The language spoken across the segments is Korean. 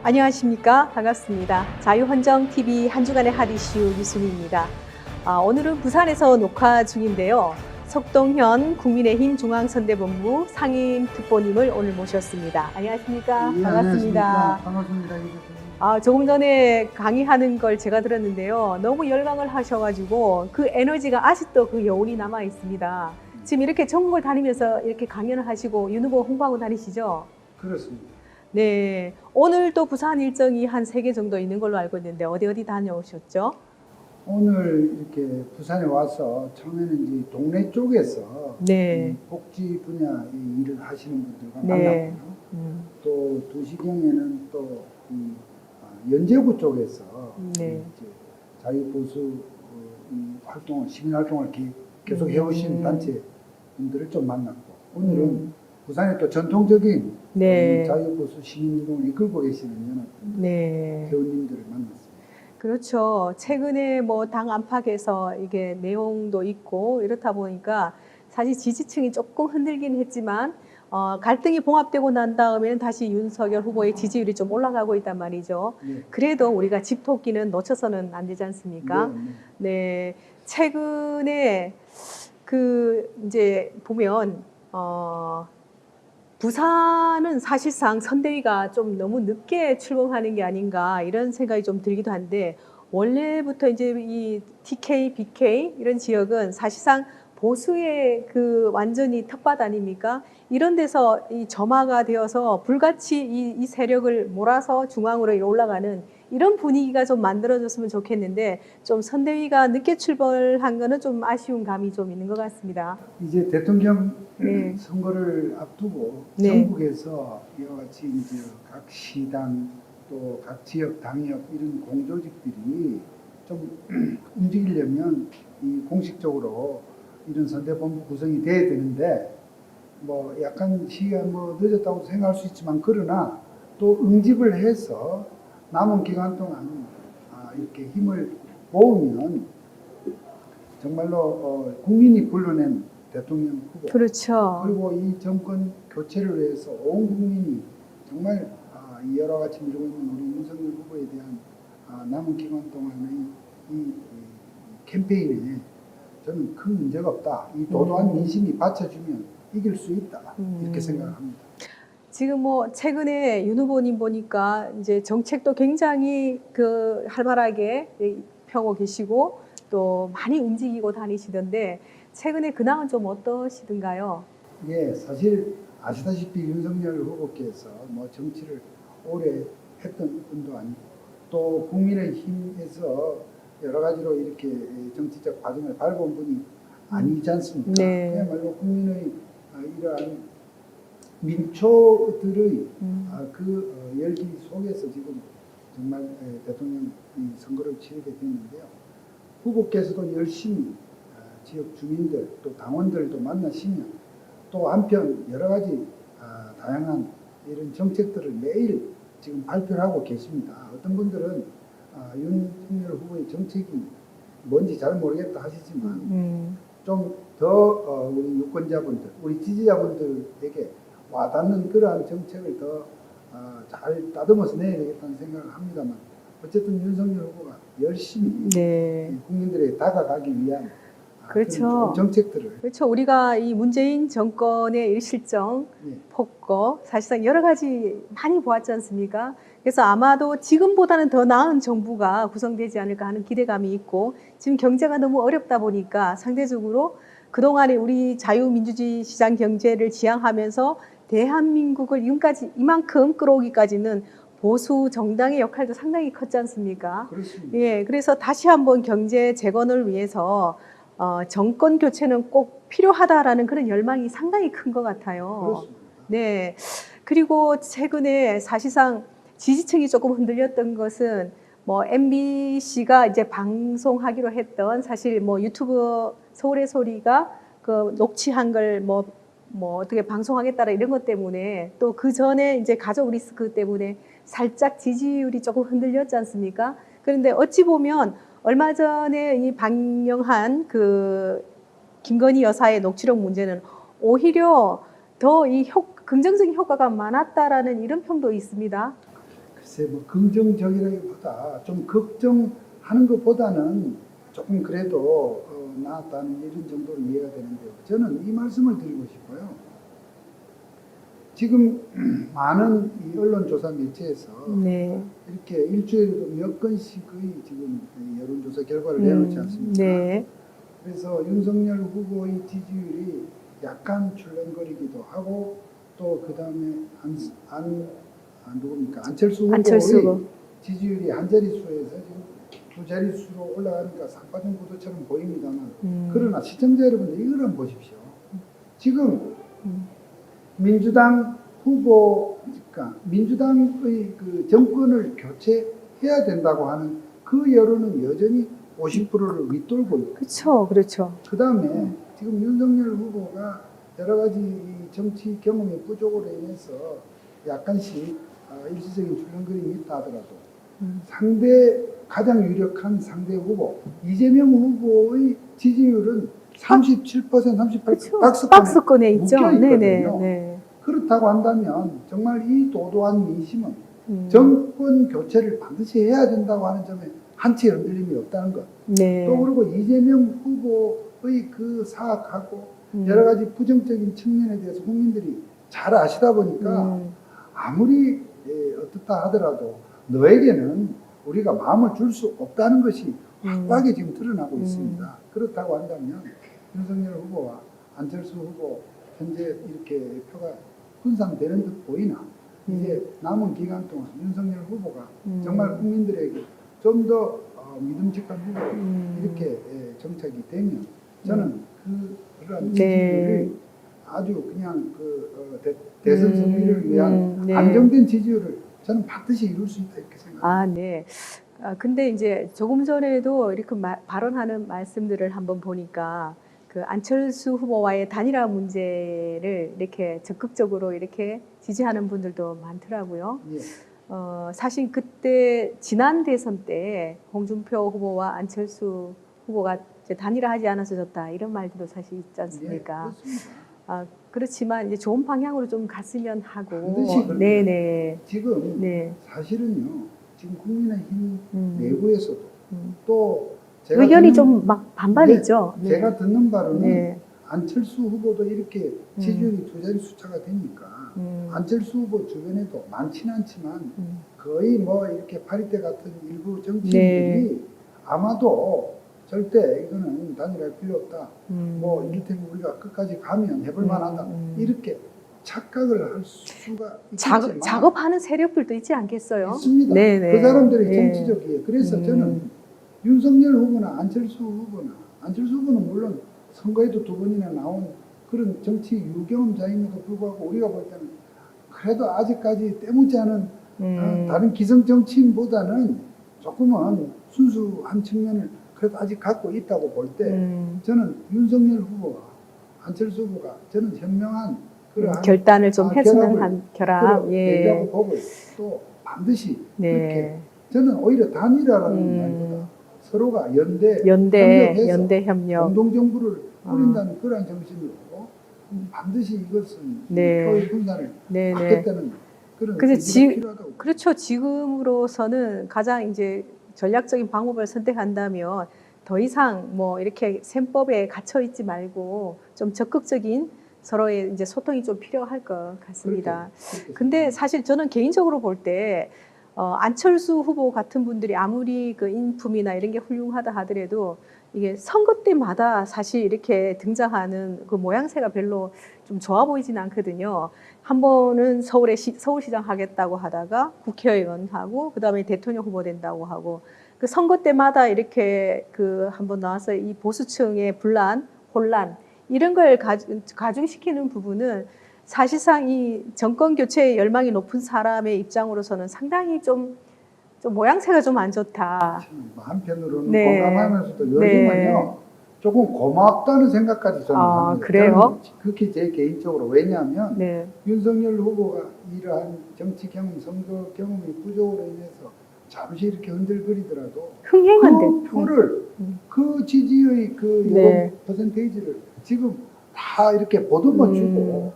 안녕하십니까. 반갑습니다. 자유헌정TV 한 주간의 핫 이슈 유순희입니다. 오늘은 부산에서 녹화 중인데요. 석동현 국민의힘 중앙선대본부 상임특보님을 오늘 모셨습니다. 안녕하십니까. 예, 반갑습니다. 반갑습니다. 조금 전에 강의하는 걸 제가 들었는데요. 너무 열광을 하셔가지고 그 에너지가 아직도 그 여운이 남아 있습니다. 지금 이렇게 전국을 다니면서 이렇게 강연을 하시고 윤 후보 홍보하고 다니시죠? 그렇습니다. 네, 오늘 또 부산 일정이 한 3개 정도 있는 걸로 알고 있는데 어디 다녀오셨죠? 오늘 이렇게 부산에 와서 처음에는 이제 동네 쪽에서 네. 복지 분야 일을 하시는 분들과 네. 만났고요. 또 2시경에는 또 연제구 쪽에서 네. 이제 자유보수 활동을, 시민 활동을 계속 해오신 단체 분들을 좀 만났고, 오늘은 부산의 또 전통적인 네. 자유보수 시민운동을 이끌고 계시는 연합 네. 회원님들을 만났습니다. 그렇죠. 최근에 뭐 당 안팎에서 이게 내용도 있고 이렇다 보니까 사실 지지층이 조금 흔들긴 했지만 갈등이 봉합되고 난 다음에는 다시 윤석열 후보의 지지율이 좀 올라가고 있단 말이죠. 네. 그래도 우리가 집토끼는 놓쳐서는 안 되지 않습니까? 네, 네. 네. 최근에 이제 보면 부산은 사실상 선대위가 좀 너무 늦게 출범하는 게 아닌가 이런 생각이 좀 들기도 한데, 원래부터 이제 이 TK, BK 이런 지역은 사실상 보수의 완전히 텃밭 아닙니까? 이런 데서 이 점화가 되어서 불같이 이 세력을 몰아서 중앙으로 올라가는 이런 분위기가 좀 만들어졌으면 좋겠는데, 좀 선대위가 늦게 출범한 거는 좀 아쉬운 감이 좀 있는 것 같습니다. 이제 대통령 네. 선거를 앞두고 네. 전국에서 이와 같이 이제 각 시당 또 각 지역 당협 이런 공조직들이 좀 움직이려면 이 공식적으로 이런 선대본부 구성이 돼야 되는데, 뭐 약간 시기가 뭐 늦었다고 생각할 수 있지만, 그러나 또 응집을 해서 남은 기간 동안 이렇게 힘을 모으면 정말로 국민이 불러낸 대통령 후보, 그렇죠. 그리고 이 정권 교체를 위해서 온 국민이 정말 여러 가지 밀고 있는 우리 윤석열 후보에 대한 남은 기간 동안의 이 캠페인에 저는 큰 문제가 없다. 이 도도한 민심이 받쳐주면 이길 수 있다. 이렇게 생각합니다. 지금 뭐 최근에 윤 후보님 보니까 이제 정책도 굉장히 활발하게 펴고 계시고 또 많이 움직이고 다니시던데, 최근에 근황은 좀 어떠시던가요? 예, 사실 아시다시피 윤석열 후보께서 뭐 정치를 오래 했던 분도 아니고, 또 국민의힘에서 여러 가지로 이렇게 정치적 과정을 밟아온 분이 아니지 않습니까? 네. 그야말로 국민의 이러한 민초들의 열기 속에서 지금 정말 대통령 선거를 치르게 됐는데요. 후보께서도 열심히 지역 주민들 또 당원들도 만나시면, 또 한편 여러 가지 다양한 이런 정책들을 매일 지금 발표를 하고 계십니다. 어떤 분들은 윤석열 후보의 정책이 뭔지 잘 모르겠다 하시지만 좀 더 우리 유권자분들, 우리 지지자분들에게 와닿는 그러한 정책을 더 잘 다듬어서 내야 되겠다는 생각을 합니다만, 어쨌든 윤석열 후보가 열심히 네. 국민들에게 다가가기 위한 그렇죠. 그런 좋은 정책들을. 그렇죠. 우리가 이 문재인 정권의 일실정, 예. 폭거, 사실상 여러 가지 많이 보았지 않습니까? 그래서 아마도 지금보다는 더 나은 정부가 구성되지 않을까 하는 기대감이 있고, 지금 경제가 너무 어렵다 보니까 상대적으로 그동안에 우리 자유민주주의 시장 경제를 지향하면서 대한민국을 지금까지 이만큼 끌어오기까지는 보수 정당의 역할도 상당히 컸지 않습니까? 그렇습니다. 예, 그래서 다시 한번 경제 재건을 위해서 정권 교체는 꼭 필요하다라는 그런 열망이 상당히 큰 것 같아요. 그렇습니다. 네. 그리고 최근에 사실상 지지층이 조금 흔들렸던 것은 뭐 MBC가 이제 방송하기로 했던, 사실 뭐 유튜브 서울의 소리가 녹취한 걸 뭐 어떻게 방송하겠다라 이런 것 때문에, 또 그 전에 이제 가족 리스크 때문에 살짝 지지율이 조금 흔들렸지 않습니까? 그런데 어찌 보면 얼마 전에 이 방영한 김건희 여사의 녹취록 문제는 오히려 더 긍정적인 효과가 많았다라는 이런 평도 있습니다. 글쎄 뭐 긍정적이라기보다 좀 걱정하는 것보다는 조금 그래도 나았다는 이런 정도로 이해가 되는데요. 저는 이 말씀을 드리고 싶어요. 지금 많은 이 언론조사 매체에서 네. 이렇게 일주일에도 몇 건씩의 지금 여론조사 결과를 내놓지 않습니까? 네. 그래서 윤석열 후보의 지지율이 약간 출렁거리기도 하고 또 그 다음에 누굽니까? 안철수 후보의 안철수. 지지율이 한 자릿수에서 지금 두 자릿수로 올라가니까 상파전 구도처럼 보입니다만 그러나 시청자 여러분들 이걸 한번 보십시오. 지금 민주당 후보, 그러니까 민주당의 그 정권을 교체해야 된다고 하는 그 여론은 여전히 50%를 윗돌고 있고. 그렇죠, 그렇죠. 그 다음에 지금 윤석열 후보가 여러 가지 이 정치 경험의 부족으로 인해서 약간씩 일시적인 출렁거림이 있다 하더라도 가장 유력한 상대 후보 이재명 후보의 지지율은 37%, 38% 그렇죠. 박스권에 박스권에 있죠. 묶여있거든요. 네네. 그렇다고 한다면 정말 이 도도한 민심은 정권 교체를 반드시 해야 된다고 하는 점에 한치 흔들림이 없다는 것. 네. 또 그리고 이재명 후보의 그 사악하고 여러 가지 부정적인 측면에 대해서 국민들이 잘 아시다 보니까 아무리 어떻다 하더라도 너에게는 우리가 마음을 줄 수 없다는 것이 확고하게 지금 드러나고 있습니다. 그렇다고 한다면 윤석열 후보와 안철수 후보 현재 이렇게 표가 분산되는 듯 보이나 이제 남은 기간 동안 윤석열 후보가 정말 국민들에게 좀 더 믿음직한 후보로 이렇게 정착이 되면 저는 그러한 지지율을 아주 그냥 대선 승리를 위한 네. 안정된 지지율을 저는 반드시 이룰 수 있다 이렇게 생각합니다. 아, 네. 근데 이제 조금 전에도 이렇게 발언하는 말씀들을 한번 보니까 그 안철수 후보와의 단일화 문제를 이렇게 적극적으로 이렇게 지지하는 분들도 많더라고요. 예. 사실 그때 지난 대선 때 홍준표 후보와 안철수 후보가 이제 단일화하지 않아서 졌다 이런 말들도 사실 있지 않습니까? 예, 그렇습니다. 그렇지만 이제 좋은 방향으로 좀 갔으면 하고. 반드시 그렇습니다. 네네. 지금 네. 사실은요. 지금 국민의힘 내부에서도 또 의견이 좀 막 반반이죠. 네, 제가 듣는 바로는 네. 안철수 후보도 이렇게 지지율이 두 자리 숫자가 되니까 안철수 후보 주변에도 많지는 않지만 거의 뭐 이렇게 파리떼 같은 일부 정치인들이 아마도 절대 이거는 단일화할 필요 없다. 뭐 이를테면 우리가 끝까지 가면 해볼 만하다. 이렇게 착각을 할 수가 있겠지만 작업하는 세력들도 있지 않겠어요? 있습니다. 네네. 그 사람들이 네. 정치적이에요. 그래서 저는 윤석열 후보나 안철수 후보는 물론 선거에도 두 번이나 나온 그런 정치 유경험자임에도 불구하고 우리가 볼 때는 그래도 아직까지 때묻지 않은 다른 기성 정치인보다는 조금은 순수한 측면을 그래도 아직 갖고 있다고 볼 때 저는 윤석열 후보와 안철수 후보가 저는 현명한 그러한 결단을 좀 했으면 한 결합. 되리라고 보고 또 반드시 그렇게 저는 오히려 단일화라는 말보다 서로가 연대 협력 공동 정부를 꾸린다는 그러한 정신으로 반드시 이것은 표의 분산을 막겠다는 그런 의지가 필요하다고. 그렇죠. 지금으로서는 가장 이제 전략적인 방법을 선택한다면 더 이상 뭐 이렇게 셈법에 갇혀 있지 말고 좀 적극적인 서로의 이제 소통이 좀 필요할 것 같습니다. 근데 사실 저는 개인적으로 볼 때 안철수 후보 같은 분들이 아무리 그 인품이나 이런 게 훌륭하다 하더라도 이게 선거 때마다 사실 이렇게 등장하는 그 모양새가 별로 좀 좋아 보이진 않거든요. 한 번은 서울시장 하겠다고 하다가 국회의원 하고 그다음에 대통령 후보 된다고 하고 그 선거 때마다 이렇게 그 한번 나와서 이 보수층의 분란, 혼란 이런 걸 가중시키는 부분은 사실상 이 정권 교체의 열망이 높은 사람의 입장으로서는 상당히 좀 모양새가 좀 안 좋다. 한편으로는 공감하면서도 요즘은요 조금 고맙다는 생각까지 저는 합니다. 그래요? 그렇게 제 개인적으로 왜냐하면 윤석열 후보가 이러한 정치 경험, 선거 경험이 부족으로 인해서 잠시 이렇게 흔들거리더라도 흥행한데 그 표를 그 지지의 그 여론 퍼센테이지를 지금 다 이렇게 보듬어 주고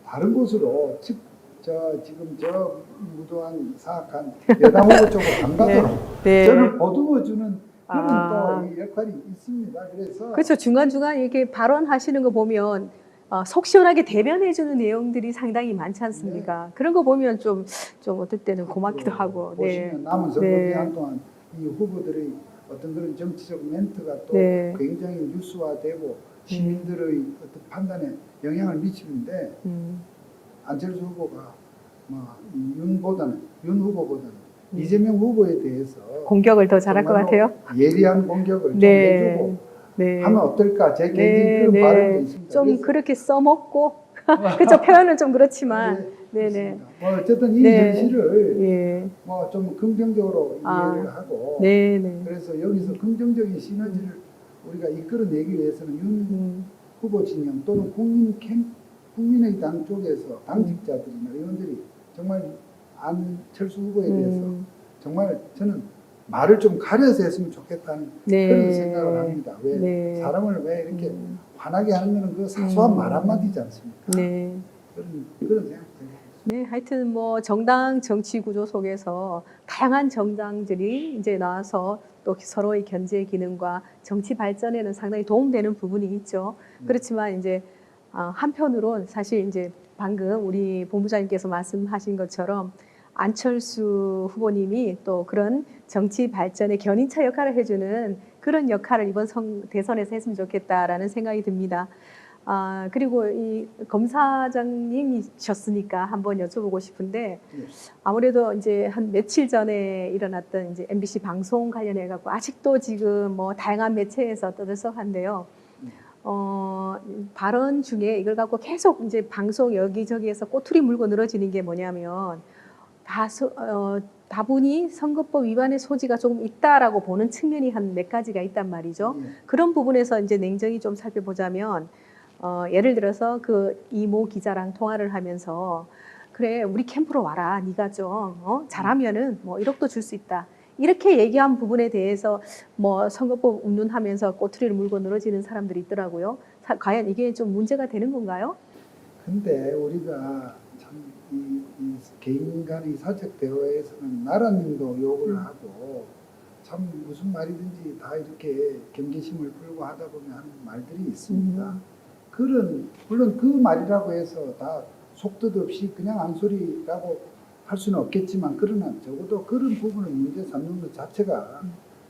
다른 곳으로 즉 지금 저 무도한 사악한 여당 후보 쪽으로 안 가도록 네. 저를 보듬어주는 그런 아. 또 이 역할이 있습니다. 그래서 그렇죠. 중간중간 이렇게 발언하시는 거 보면 속 시원하게 대변해주는 내용들이 상당히 많지 않습니까? 그런 거 보면 좀 어떨 때는 고맙기도 하고. 네. 보시면 남은 선거 네. 기간 동안 이 후보들의 어떤 그런 정치적 멘트가 또 네. 굉장히 뉴스화되고 시민들의 어떤 판단에 영향을 미치는데 안철수 후보가 윤 후보보다는 이재명 후보에 대해서 공격을 더 잘할 것 정말로 같아요. 예리한 공격을 네. 좀 해주고 네. 하면 어떨까 제 개인적인 네, 그런 네. 바람이 있습니다. 좀 그래서 그렇게 써먹고 그렇죠. 표현은 좀 그렇지만 네네. 그렇습니다. 어쨌든 이 네. 현실을 예. 좀 긍정적으로 이해를 하고 네네. 그래서 여기서 긍정적인 시너지를 우리가 이끌어내기 위해서는 윤 후보 진영 또는 국민의당 쪽에서 당직자들이나 의원들이 정말 안철수 후보에 대해서 정말 저는 말을 좀 가려서 했으면 좋겠다는 네. 그런 생각을 합니다. 왜 네. 사람을 왜 이렇게 화나게 하는 거는 그 사소한 말 한마디지 않습니까? 네. 그런 생각이 듭니다. 네, 하여튼 뭐 정당 정치 구조 속에서 다양한 정당들이 이제 나와서 또 서로의 견제 기능과 정치 발전에는 상당히 도움되는 부분이 있죠. 그렇지만 이제 한편으론 사실 이제 방금 우리 본부장님께서 말씀하신 것처럼 안철수 후보님이 또 그런 정치 발전의 견인차 역할을 해주는 그런 역할을 이번 대선에서 했으면 좋겠다라는 생각이 듭니다. 그리고 이 검사장님이셨으니까 한번 여쭤보고 싶은데 아무래도 이제 한 며칠 전에 일어났던 이제 MBC 방송 관련해 갖고 아직도 지금 뭐 다양한 매체에서 떠들썩한데요. 발언 중에 이걸 갖고 계속 이제 방송 여기저기에서 꼬투리 물고 늘어지는 게 뭐냐면 다분히 선거법 위반의 소지가 조금 있다라고 보는 측면이 한 몇 가지가 있단 말이죠. 그런 부분에서 이제 냉정히 좀 살펴보자면 예를 들어서 그 이모 기자랑 통화를 하면서 그래 우리 캠프로 와라 네가 좀 잘하면은 뭐 1억도 줄 수 있다 이렇게 얘기한 부분에 대해서 뭐 선거법 운운하면서 꼬투리를 물고 늘어지는 사람들이 있더라고요. 과연 이게 좀 문제가 되는 건가요? 근데 우리가 참 이 개인 간의 사적 대화에서는 나라님도 욕을 하고 참 무슨 말이든지 다 이렇게 경계심을 풀고 하다 보면 하는 말들이 있습니다. 물론 그 말이라고 해서 다 속뜻 없이 그냥 앙소리라고 할 수는 없겠지만 그러나 적어도 그런 부분을 문제 삼는 것 자체가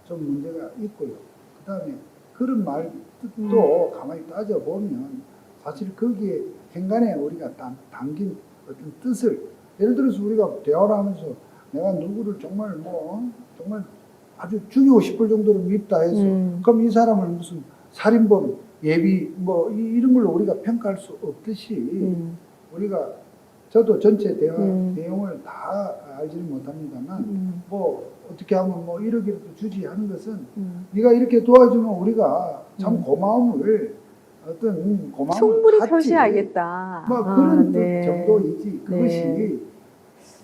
좀 문제가 있고요. 그 다음에 그런 말 뜻도 가만히 따져보면 사실 거기에 행간에 우리가 담긴 어떤 뜻을 예를 들어서 우리가 대화를 하면서 내가 누구를 정말 정말 아주 죽이고 싶을 정도로 밉다 해서 그럼 이 사람을 무슨 살인범 예비 이런 걸로 우리가 평가할 수 없듯이 우리가 저도 전체 대화 내용을 다 알지는 못합니다만 어떻게 하면 1억이라도 주지 하는 것은 네가 이렇게 도와주면 우리가 참 고마움을 충분히 갖지. 표시하겠다. 그런 네. 뜻 정도이지 그것이 네.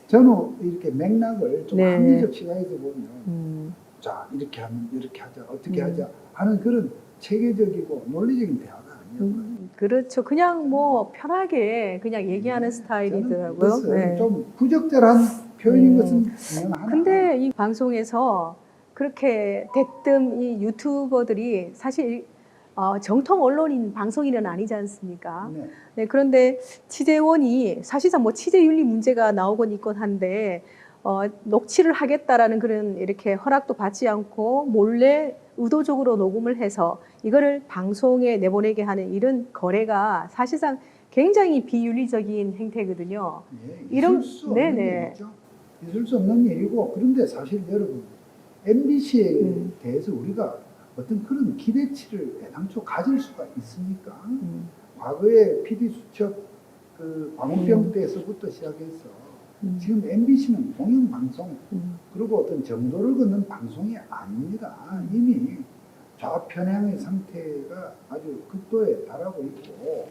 저는 이렇게 맥락을 좀 네. 합리적 시각에서 보면 자 이렇게 하면 이렇게 하자 어떻게 하자 하는 그런 체계적이고 논리적인 대화가 아니에요. 그렇죠. 그냥 뭐 편하게 그냥 얘기하는 스타일이더라고요. 이것은 네. 좀 부적절한 표현인 것은 분명하나. 근데 이 방송에서 그렇게 대뜸 이 유튜버들이 사실 정통 언론인 방송인은 아니지 않습니까? 네. 네, 그런데 취재원이 사실상 뭐 취재윤리 문제가 나오곤 있곤 한데 녹취를 하겠다라는 그런 이렇게 허락도 받지 않고 몰래 의도적으로 녹음을 해서 이거를 방송에 내보내게 하는 이런 거래가 사실상 굉장히 비윤리적인 행태거든요. 있을 수 없는 일이죠. 있을 수 없는 일이고 그런데 사실 여러분 MBC에 대해서 우리가 어떤 그런 기대치를 애당초 가질 수가 있습니까? 과거에 PD 수첩 광우병 때에서부터 시작해서 지금 MBC는 공영방송 그리고 어떤 정도를 걷는 방송이 아닙니다. 이미 좌편향의 상태가 아주 극도에 달하고 있고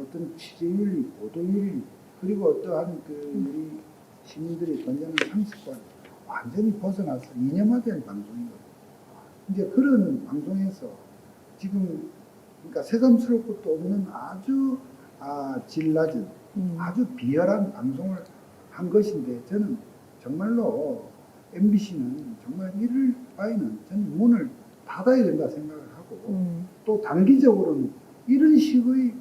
어떤 취재윤리, 보도윤리 그리고 어떠한 우리 시민들이 던지는 상식과 완전히 벗어나서 이념화된 방송이거든요. 이제 그런 방송에서 지금 그러니까 새삼스러울 것도 없는 아주 질 낮은 아주 비열한 방송을 한 것인데 저는 정말로 MBC는 정말 이럴 바에는 저는 문을 닫아야 된다 생각을 하고 또 단기적으로는 이런 식의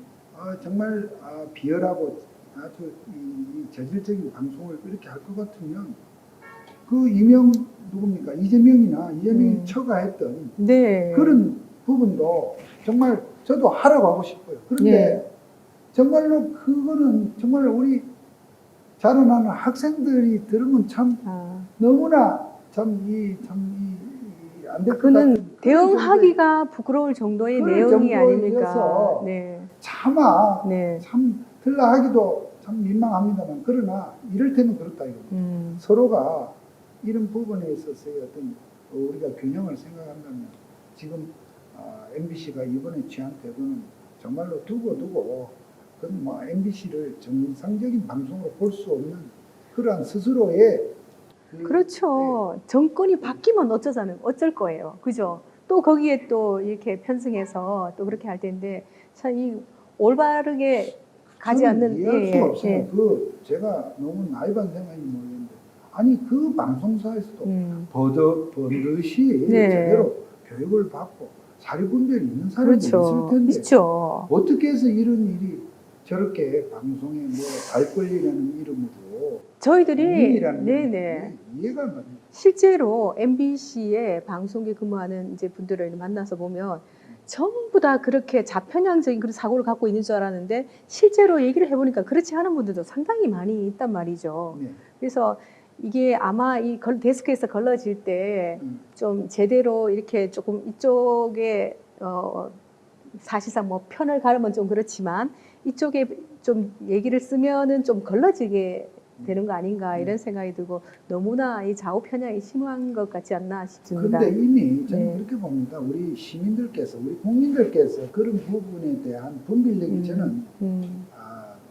정말 비열하고 아주 이 저질적인 방송을 이렇게 할 것 같으면 그 누굽니까 이재명이 처가했던 네. 그런 부분도 정말 저도 하라고 하고 싶어요. 그런데 네. 정말로 그거는 정말 우리 자라나는 학생들이 들으면 참 너무나 안 될 것 그거는 같은 대응하기가 부끄러울 정도의 그럴 내용이 정도여서 아닙니까? 네. 차마 네. 참 들라하기도 참 민망합니다만 그러나 이럴 때는 그렇다 이겁니다. 서로가 이런 부분에 있어서의 어떤 우리가 균형을 생각한다면 지금 MBC가 이번에 취한 태도는 정말로 두고 그건 뭐 MBC를 정상적인 방송으로 볼 수 없는 그러한 스스로의 그렇죠. 정권이 바뀌면 어쩔 거예요. 그죠? 또 거기에 또 이렇게 편승해서 또 그렇게 할 텐데 참 이 올바르게 가지 않는 이해할 수가 없어요. 제가 너무 나이반 생각인지 모르겠는데 아니 그 방송사에서도 버젓이 네. 제대로 교육을 받고 사립분별이 있는 사람들이 그렇죠. 있을 텐데 있죠. 어떻게 해서 이런 일이 저렇게 방송에 뭐 알 권리라는 이름으로 저희들이 국민이라는 네네. 이해가 안 갑니다. 실제로 MBC에 방송국에 근무하는 이제 분들을 만나서 보면 전부 다 그렇게 좌편향적인 그런 사고를 갖고 있는 줄 알았는데 실제로 얘기를 해보니까 그렇지 않은 분들도 상당히 많이 있단 말이죠. 네. 그래서 이게 아마 이 데스크에서 걸러질 때 좀 제대로 이렇게 조금 이쪽에 사실상 뭐 편을 가르면 좀 그렇지만 이쪽에 좀 얘기를 쓰면은 좀 걸러지게 되는 거 아닌가 이런 생각이 들고 너무나 이 좌우 편향이 심한 것 같지 않나 싶습니다. 그런데 이미 저는 네. 그렇게 봅니다. 우리 시민들께서, 우리 국민들께서 그런 부분에 대한 분별력이 저는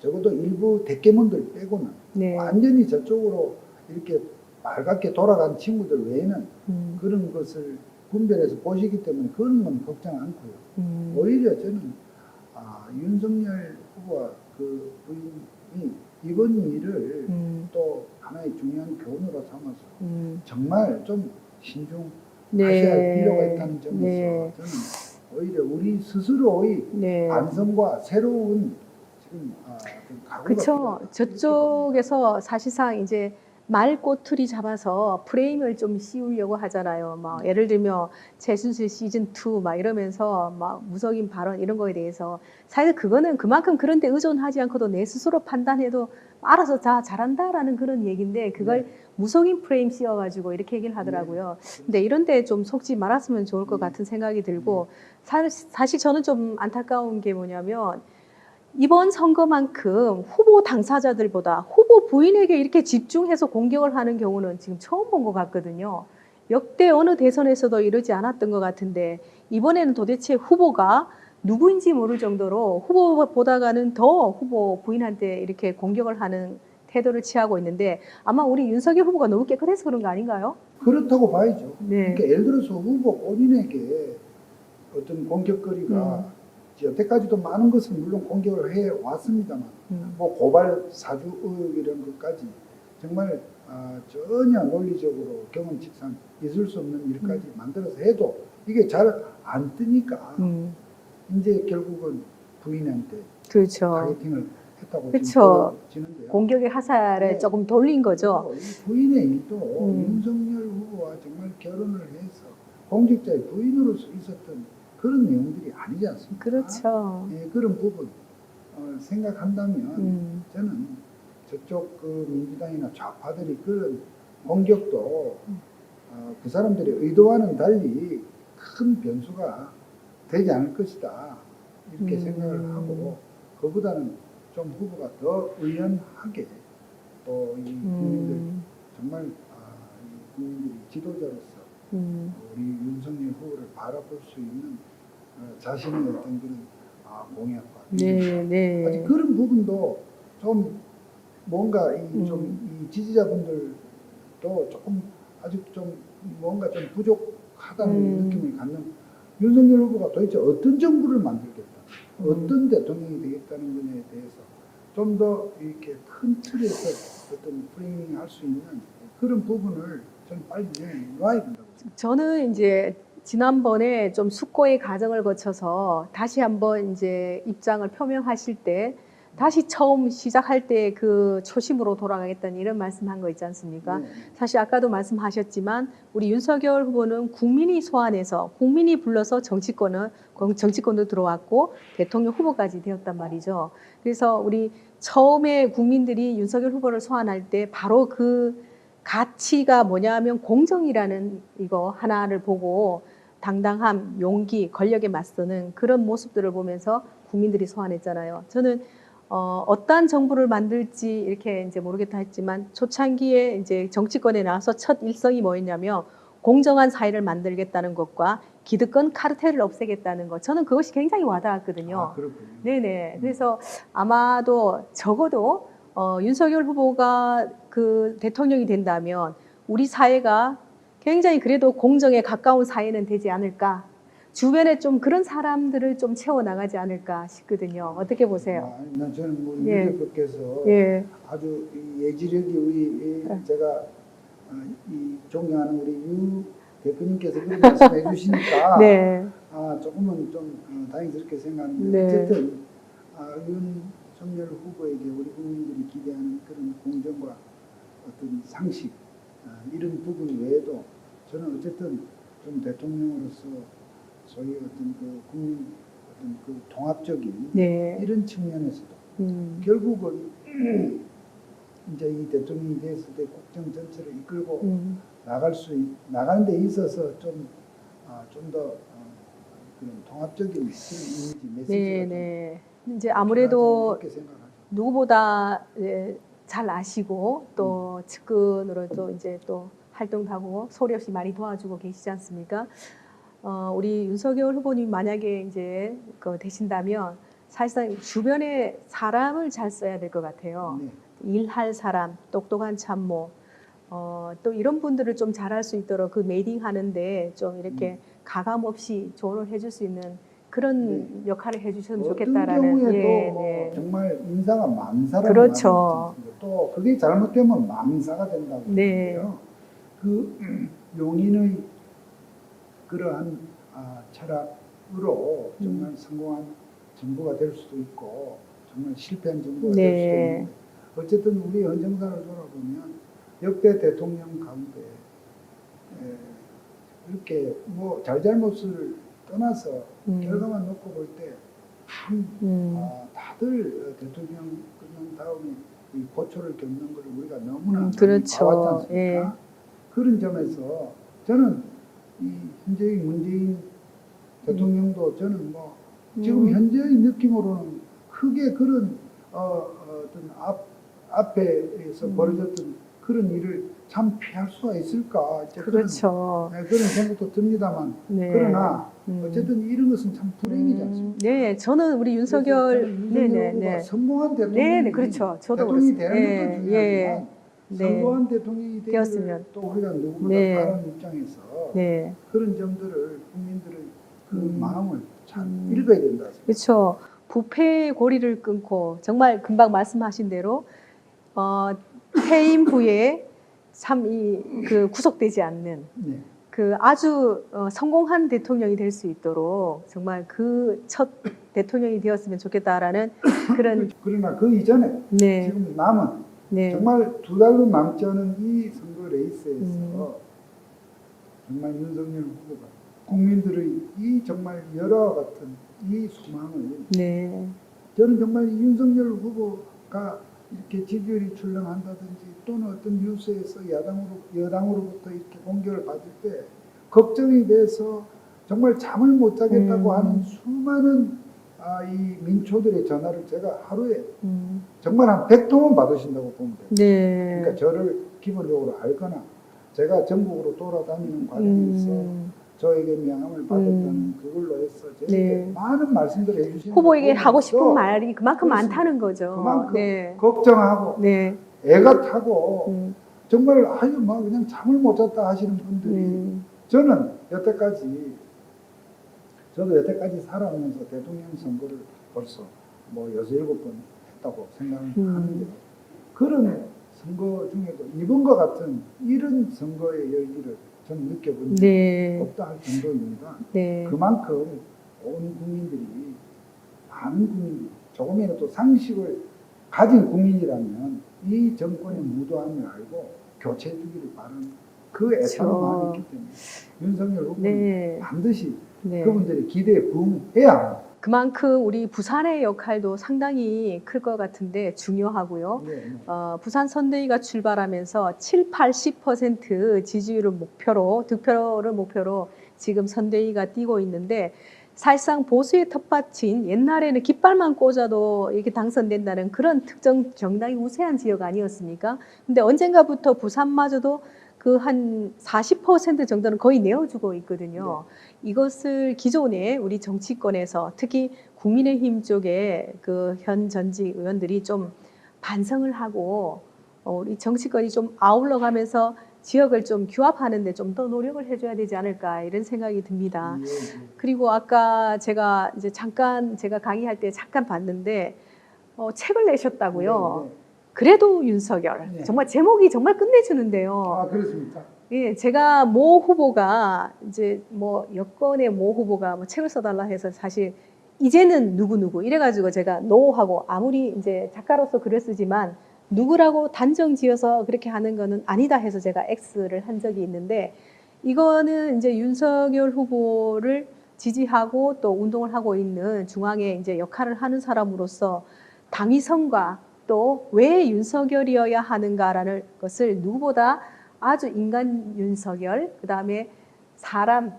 적어도 일부 대깨문들 빼고는 네. 완전히 저쪽으로 이렇게 빨갛게 돌아간 친구들 외에는 그런 것을 분별해서 보시기 때문에 그런 건 걱정 않고요. 오히려 저는 윤석열 후보와 그 부인이 이번 일을 또 하나의 중요한 교훈으로 삼아서 정말 좀 신중하셔야 할 필요가 있다는 점에서 네. 저는 오히려 우리 스스로의 네. 반성과 새로운 지금 좀 각오가 그렇죠. 필요하다. 저쪽에서 사실상 이제 말꼬투리 잡아서 프레임을 좀 씌우려고 하잖아요. 막 예를 들면 최순실 시즌 2 막 이러면서 막 무속인 발언 이런 거에 대해서 사실 그거는 그만큼 그런 데 의존하지 않고도 내 스스로 판단해도 알아서 다 잘한다라는 그런 얘기인데 그걸 무속인 프레임 씌워가지고 이렇게 얘기를 하더라고요. 근데 이런 데 좀 속지 말았으면 좋을 것 같은 생각이 들고 사실 저는 좀 안타까운 게 뭐냐면 이번 선거만큼 후보 당사자들보다 후보 부인에게 이렇게 집중해서 공격을 하는 경우는 지금 처음 본 것 같거든요. 역대 어느 대선에서도 이러지 않았던 것 같은데 이번에는 도대체 후보가 누구인지 모를 정도로 후보보다가는 더 후보 부인한테 이렇게 공격을 하는 태도를 취하고 있는데 아마 우리 윤석열 후보가 너무 깨끗해서 그런 거 아닌가요? 그렇다고 봐야죠. 네. 그러니까 예를 들어서 후보 본인에게 어떤 공격거리가 여태까지도 많은 것을 물론 공격을 해 왔습니다만 뭐 고발 사주 의혹이라는 것까지 정말 전혀 논리적으로 경험칙상 있을 수 없는 일까지 만들어서 해도 이게 잘 안 뜨니까 이제 결국은 부인한테 그렇죠. 타겟팅을 했다고 그렇죠. 지는데요. 공격의 화살을 네. 조금 돌린 거죠. 이 부인의 일도 윤석열 후보와 정말 결혼을 해서 공직자의 부인으로서 있었던 그런 내용들이 아니지 않습니까? 그렇죠. 예, 그런 부분 생각한다면 저는 저쪽 그 민주당이나 좌파들이 그런 공격도 그 사람들의 의도와는 달리 큰 변수가 되지 않을 것이다 이렇게 생각을 하고 그보다는 좀 후보가 더 의연하게 또 이 국민들 정말 이 국민들이 지도자로서 우리 윤석열 후보를 바라볼 수 있는 자신의 어떤 그런 공약과 네. 아직 그런 부분도 좀 뭔가 이 지지자분들도 조금 아직 좀 뭔가 좀 부족하다는 느낌을 갖는 윤석열 후보가 도대체 어떤 정부를 만들겠다, 어떤 대통령이 되겠다는 것에 대해서 좀 더 이렇게 큰 틀에서 어떤 프레이밍 할 수 있는 그런 부분을 좀 빨리 내놔야 된다고 생각합니다. 저는 이제 지난번에 좀 숙고의 과정을 거쳐서 다시 한번 이제 입장을 표명하실 때 다시 처음 시작할 때 그 초심으로 돌아가겠다는 이런 말씀한 거 있지 않습니까? 네. 사실 아까도 말씀하셨지만 우리 윤석열 후보는 국민이 소환해서 국민이 불러서 정치권도 들어왔고 대통령 후보까지 되었단 말이죠. 그래서 우리 처음에 국민들이 윤석열 후보를 소환할 때 바로 그 가치가 뭐냐면 공정이라는 이거 하나를 보고 당당함, 용기, 권력에 맞서는 그런 모습들을 보면서 국민들이 소환했잖아요. 저는 어떠한 정부를 만들지 이렇게 이제 모르겠다 했지만 초창기에 이제 정치권에 나와서 첫 일성이 뭐였냐면 공정한 사회를 만들겠다는 것과 기득권 카르텔을 없애겠다는 것. 저는 그것이 굉장히 와닿았거든요. 아, 그렇군요. 네네. 그래서 아마도 적어도 윤석열 후보가 그 대통령이 된다면 우리 사회가 굉장히 그래도 공정에 가까운 사회는 되지 않을까. 주변에 좀 그런 사람들을 좀 채워나가지 않을까 싶거든요. 어떻게 보세요? 저는 뭐 예. 유 대표께서 예. 아주 이 예지력이 우리 제가 이 존경하는 우리 유 대표님께서 그런 말씀해 주시니까 네. 조금은 좀 다행스럽게 생각하는데 네. 어쨌든 윤석열 후보에게 우리 국민들이 기대하는 그런 공정과 어떤 상식 이런 부분 외에도 저는 어쨌든 좀 대통령으로서 소위 어떤 그 국민 어떤 그 통합적인 네. 이런 측면에서도 결국은 이제 이 대통령이 됐을 때 국정 전체를 이끌고 나가는 데 있어서 좀 더 그런 통합적인 그런 이미지 메시지가 네. 좀 이제 아무래도 그렇게 생각하죠. 누구보다 잘 아시고 또 측근으로도 이제 또 활동도 하고 소리 없이 많이 도와주고 계시지 않습니까? 우리 윤석열 후보님 만약에 이제 되신다면 사실상 주변에 사람을 잘 써야 될 것 같아요. 네. 일할 사람, 똑똑한 참모, 또 이런 분들을 좀 잘할 수 있도록 그 메이딩 하는데 좀 이렇게 가감 없이 조언을 해줄 수 있는 그런 역할을 해주셨으면 어떤 좋겠다라는. 경우에도 정말 인사가 망사라는 그렇죠. 말이 있습니다. 또 그게 잘못되면 망사가 된다고 네. 하는데요. 그 용인의 그러한 철학으로 정말 성공한 정부가 될 수도 있고 정말 실패한 정부가 될 수도 있는데 어쨌든 우리 헌정사를 돌아보면 역대 대통령 가운데 이렇게 뭐 잘잘못을 떠나서 결과만 놓고 볼 때 참 다들 대통령 끝난 다음에 이 고초를 겪는 걸 우리가 너무나 많이 그렇죠. 봐왔지 않습니까? 예. 그런 점에서 저는 이 현재의 문재인 대통령도 저는 뭐 지금 현재의 느낌으로는 크게 그런 어떤 앞에서 벌어졌던 그런 일을 참 피할 수가 있을까? 이제 그렇죠. 그런 생각도 듭니다만 네. 그러나 어쨌든 이런 것은 참 불행이지 않습니까? 네, 저는 우리 윤석열, 후보가 성공한 대통령이 네, 그렇죠. 저도 대통령이 그렇습니다. 되는 것도 중요하지만 네. 성공한 대통령이 되었으면. 또 우리가 누구보다 네. 바라는 입장에서 네. 그런 점들을 국민들의 그 마음을 잘 읽어야 된다. 그렇죠. 부패의 고리를 끊고 정말 금방 말씀하신 대로 퇴임 후에 참 그 구속되지 않는 네. 그 아주 성공한 대통령이 될 수 있도록 정말 그 첫 대통령이 되었으면 좋겠다라는 그런. 그러나 그 이전에 네. 지금 남은 네. 정말 2달도 남지 않은 이 선거 레이스에서 정말 윤석열 후보가 국민들의 이 정말 열화와 같은 이 소망을 네. 저는 정말 윤석열 후보가 이렇게 지지율이 출렁한다든지 또는 어떤 뉴스에서 여당으로부터 이렇게 공격을 받을 때 걱정이 돼서 정말 잠을 못 자겠다고 하는 수많은 이 민초들의 전화를 제가 하루에 정말 한 100통은 받으신다고 보면 돼요. 네. 그러니까 저를 기본적으로 알거나 제가 전국으로 돌아다니는 과정에서 저에게 명함을 받았다는 그걸로 해서 저에게 많은 말씀들을 해주시는 후보에게 하고 싶은 또 말이 그만큼 그렇습니다. 많다는 거죠. 그만큼 네. 걱정하고 네. 애가 타고 정말 아유 막 그냥 잠을 못 잤다 하시는 분들이 저는 여태까지 살아오면서 대통령 선거를 벌써 뭐 6, 7번 했다고 생각을 하는데요. 그런 선거 중에도 이번과 같은 이런 선거의 열기를 저는 느껴본 적이 네. 없다 할 정도입니다. 네. 그만큼 온 국민들이, 많은 국민들이 조금이라도 상식을 가진 국민이라면 이 정권의 무도함을 알고 교체해주기를 바라는 그 애타는 마음이 있기 때문에 윤석열 후보는 네. 반드시 네. 그분들의 기대에 부응해야 합니다. 그만큼 우리 부산의 역할도 상당히 클 것 같은데 중요하고요. 네, 네. 부산 선대위가 출발하면서 7, 80% 지지율을 목표로, 득표를 목표로 지금 선대위가 뛰고 있는데 사실상 보수의 텃밭인 옛날에는 깃발만 꽂아도 이렇게 당선된다는 그런 특정 정당이 우세한 지역 아니었습니까? 근데 언젠가부터 부산마저도 그 한 40% 정도는 거의 내어주고 있거든요. 이것을 기존에 우리 정치권에서 특히 국민의힘 쪽에 그 현 전직 의원들이 좀 반성을 하고 우리 정치권이 좀 아울러 가면서 지역을 좀 규합하는데 좀 더 노력을 해줘야 되지 않을까 이런 생각이 듭니다. 예, 예. 그리고 아까 제가 이제 잠깐 제가 강의할 때 잠깐 봤는데 책을 내셨다고요. 네, 네. 그래도 윤석열. 네. 정말 제목이 정말 끝내주는데요. 아, 그렇습니까? 예, 제가 모 후보가 이제 뭐 여권의 모 후보가 뭐 책을 써달라 해서 사실 이제는 누구 이래가지고 제가 노하고 아무리 이제 작가로서 글을 쓰지만 누구라고 단정 지어서 그렇게 하는 거는 아니다 해서 제가 X를 한 적이 있는데 이거는 이제 윤석열 후보를 지지하고 또 운동을 하고 있는 중앙에 이제 역할을 하는 사람으로서 당위성과 또 왜 윤석열이어야 하는가라는 것을 누구보다 아주 인간 윤석열, 그 다음에 사람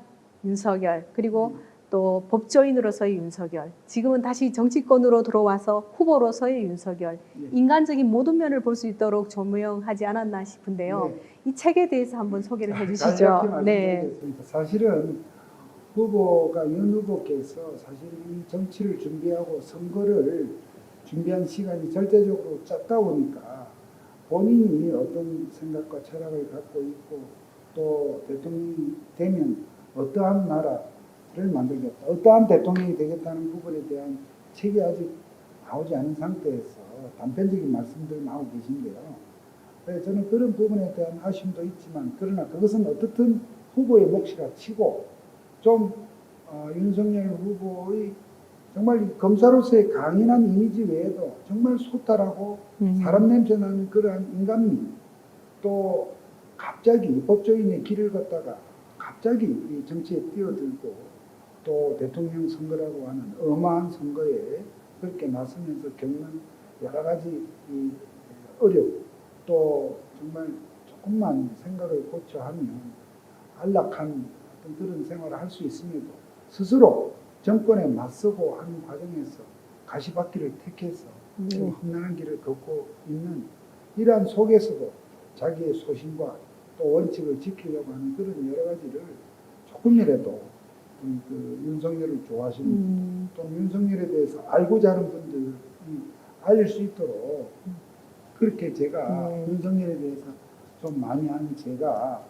윤석열, 그리고 또 법조인으로서의 윤석열, 지금은 다시 정치권으로 들어와서 후보로서의 윤석열, 예. 인간적인 모든 면을 볼 수 있도록 조명하지 않았나 싶은데요. 네. 이 책에 대해서 한번 소개를 간략히 해주시죠. 네. 말씀드리겠습니다. 사실은 후보가 윤 후보께서 사실 이 정치를 준비하고 선거를 준비한 시간이 절대적으로 짧다 보니까 본인이 어떤 생각과 철학을 갖고 있고 또 대통령이 되면 어떠한 나라를 만들겠다, 어떠한 대통령이 되겠다는 부분에 대한 책이 아직 나오지 않은 상태에서 단편적인 말씀들만 하고 계신데요. 그래서 저는 그런 부분에 대한 아쉬움도 있지만 그러나 그것은 어떻든 후보의 몫이라 치고 좀 윤석열 후보의 정말 검사로서의 강인한 이미지 외에도 정말 소탈하고 사람 냄새 나는 그러한 인간미, 또 갑자기 법조인의 길을 걷다가 갑자기 이 정치에 뛰어들고 또 대통령 선거라고 하는 엄한 선거에 그렇게 나서면서 겪는 여러 가지 이 어려움, 또 정말 조금만 생각을 고쳐하면 안락한 어떤 그런 생활을 할 수 있음에도 스스로 정권에 맞서고 하는 과정에서 가시밭길을 택해서 지금 험난한 길을 걷고 있는 이러한 속에서도 자기의 소신과 또 원칙을 지키려고 하는 그런 여러 가지를 조금이라도 그 윤석열을 좋아하시는 또 윤석열에 대해서 알고자 하는 분들이 알릴 수 있도록 그렇게 제가 윤석열에 대해서 좀 많이 아는 제가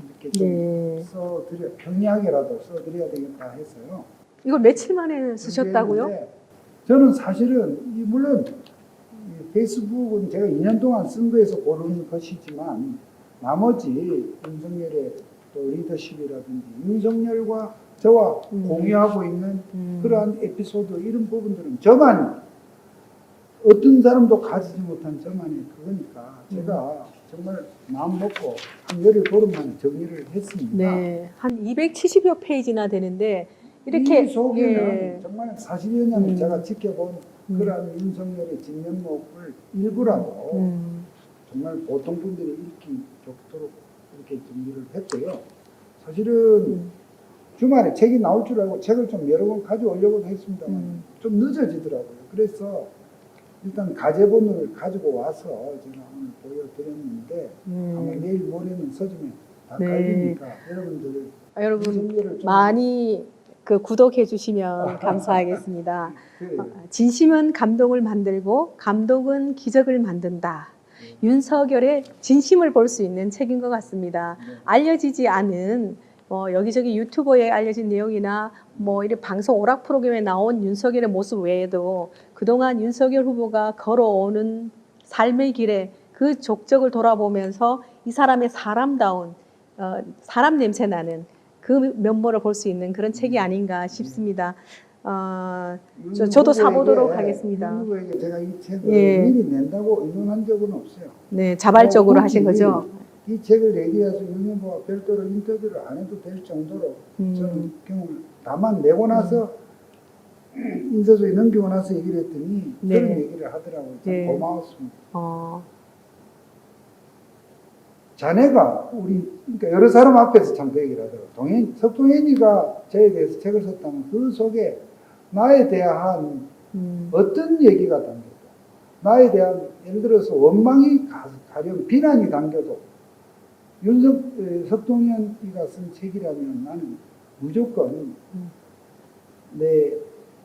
이렇게 좀 써드려 평이하게라도 써드려야 되겠다 해서요. 이걸 며칠 만에 쓰셨다고요? 저는 사실은 물론 페이스북은 제가 2년 동안 쓴 거에서 고른 것이지만 나머지 윤석열의 또 리더십이라든지 윤석열과 저와 공유하고 있는 그러한 에피소드 이런 부분들은 저만 어떤 사람도 가지지 못한 저만의 그거니까 제가 정말 마음 먹고 한 열흘 보름 만에 정리를 했습니다. 네, 한 270여 페이지나 되는데 이렇게 이 속에는 예. 정말 40여 년을 제가 지켜본 그러한 윤석열의 진면목을 일부라도 정말 보통 분들이 읽기 좋도록 이렇게 정리를 했고요. 사실은 주말에 책이 나올 줄 알고 책을 좀 여러 번 가져오려고 했습니다만 좀 늦어지더라고요. 그래서 일단 가제본을 가지고 와서 제가 오늘 보여드렸는데 아마 내일 모레는 서점에 다 깔리니까 여러분들 여러분 많이 그 구독해 주시면 감사하겠습니다. 그래요. 진심은 감동을 만들고 감동은 기적을 만든다. 윤석열의 진심을 볼 수 있는 책인 것 같습니다. 알려지지 않은 여기저기 유튜버에 알려진 내용이나 뭐 이런 방송 오락 프로그램에 나온 윤석열의 모습 외에도 그동안 윤석열 후보가 걸어오는 삶의 길에 그 족적을 돌아보면서 이 사람의 사람다운 사람 냄새 나는 그 면모를 볼 수 있는 그런 책이 아닌가 싶습니다. 저도 사보도록 하겠습니다. 윤 후보에게 제가 이 책을 예. 미리 낸다고 의논한 적은 없어요. 네, 자발적으로 하신 굳이 거죠? 이 책을 내기 위해서 윤 후보와 별도로 인터뷰를 안 해도 될 정도로 저는 경험을 다만 내고 나서 인사소에 넘기고 나서 얘기를 했더니 네. 그런 얘기를 하더라고요. 참 네. 고마웠습니다. 자네가 우리 그러니까 여러 사람 앞에서 참 그 얘기를 하더라고요. 석동현이가 저에 대해서 책을 썼다면 그 속에 나에 대한 어떤 얘기가 담겨도 나에 대한 예를 들어서 원망이 가령 비난이 담겨도 석동현이가 쓴 책이라면 나는 무조건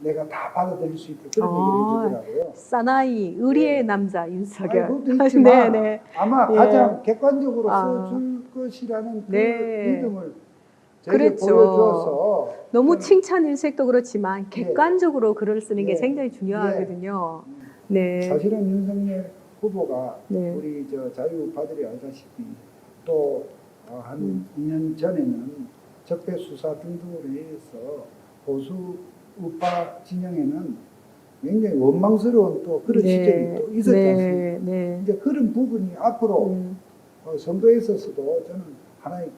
내가 다 받아들일 수 있다 그런 얘기를 해주더라고요. 사나이 의리의 네. 남자 윤석열. 아니, 그것도 있지만 네. 아마 예. 가장 객관적으로 아. 써줄 것이라는 그 네. 믿음을 저에게 그렇죠. 보여주어서 너무 저는- 칭찬 일색도 그렇지만 객관적으로 글을 쓰는 게 네. 굉장히 중요하거든요. 음, 네. 사실은 윤석열 후보가 네. 우리 저 자유우파들이 알다시피 또 한 2년 전에는 적폐 수사 등등으로 해서 보수 우파 진영에는 굉장히 원망스러운 또 그런 시점이 또 있었지 않습니까? 네. 이제 그런 부분이 앞으로 선거에 있어서도 저는 하나의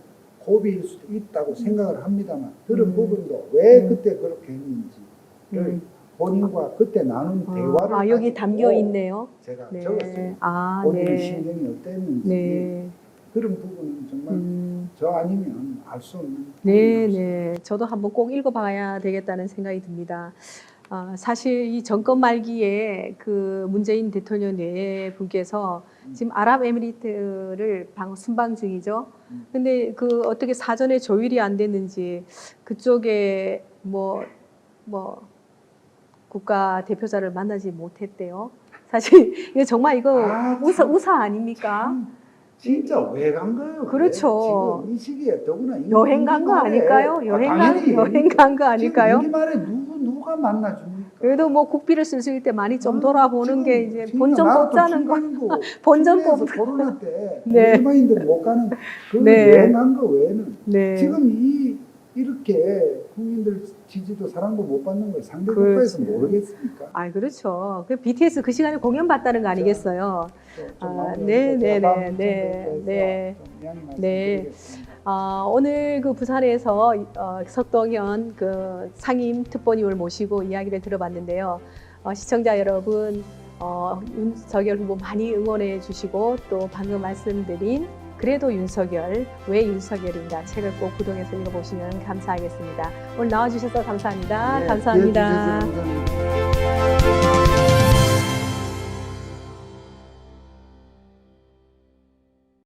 고비일 수도 있다고 생각을 합니다만 그런 부분도 왜 그때 그렇게 했는지를 본인과 그때 나눈 대화를 여기 가지고 담겨 있네요. 제가 네. 적었습니다. 본인의 네. 심정이 어땠는지 네. 그런 부분은 정말 저 아니면 알 수 없는 네, 부분이었어요. 네. 저도 한번 꼭 읽어봐야 되겠다는 생각이 듭니다. 사실 이 정권 말기에 그 문재인 대통령 네 분께서 지금 아랍에미리트를 순방 중이죠. 근데 그 어떻게 사전에 조율이 안 됐는지 그쪽에 뭐 국가 대표자를 만나지 못했대요. 사실 이거 정말 이거 우사 아닙니까? 참 진짜 왜 간 거예요? 그렇죠. 지금 이 시기에 더구나 여행 간 거 아닐까요? 여행 간 거 아닐까요? 임기 말에 누가 만나줍니까? 그래도 뭐 국비를 쓸 수 있을 때 많이 좀 돌아보는 게 이제 지금 본전 나도 뽑자는 거. 출근이고 본전 국내에서 뽑- 코로나 때 네. 일반인들 못 가는 그 네. 여행 간 거 외에는 네. 지금 이렇게 국민들 지지도 사랑도 못 받는 걸 상대 그렇죠. 국가에서 모르겠습니까? 그렇죠. 그 BTS 그 시간에 공연 봤다는 거 아니겠어요? 네. 오늘 그 부산에서 석동현 그 상임 특보님을 모시고 이야기를 들어봤는데요. 시청자 여러분, 윤석열 후보 많이 응원해 주시고 또 방금 말씀드린 그래도 윤석열, 왜 윤석열인가 책을 꼭 구독해서 읽어보시면 감사하겠습니다. 오늘 나와주셔서 감사합니다. 네, 감사합니다. 기회 주셔서 감사합니다.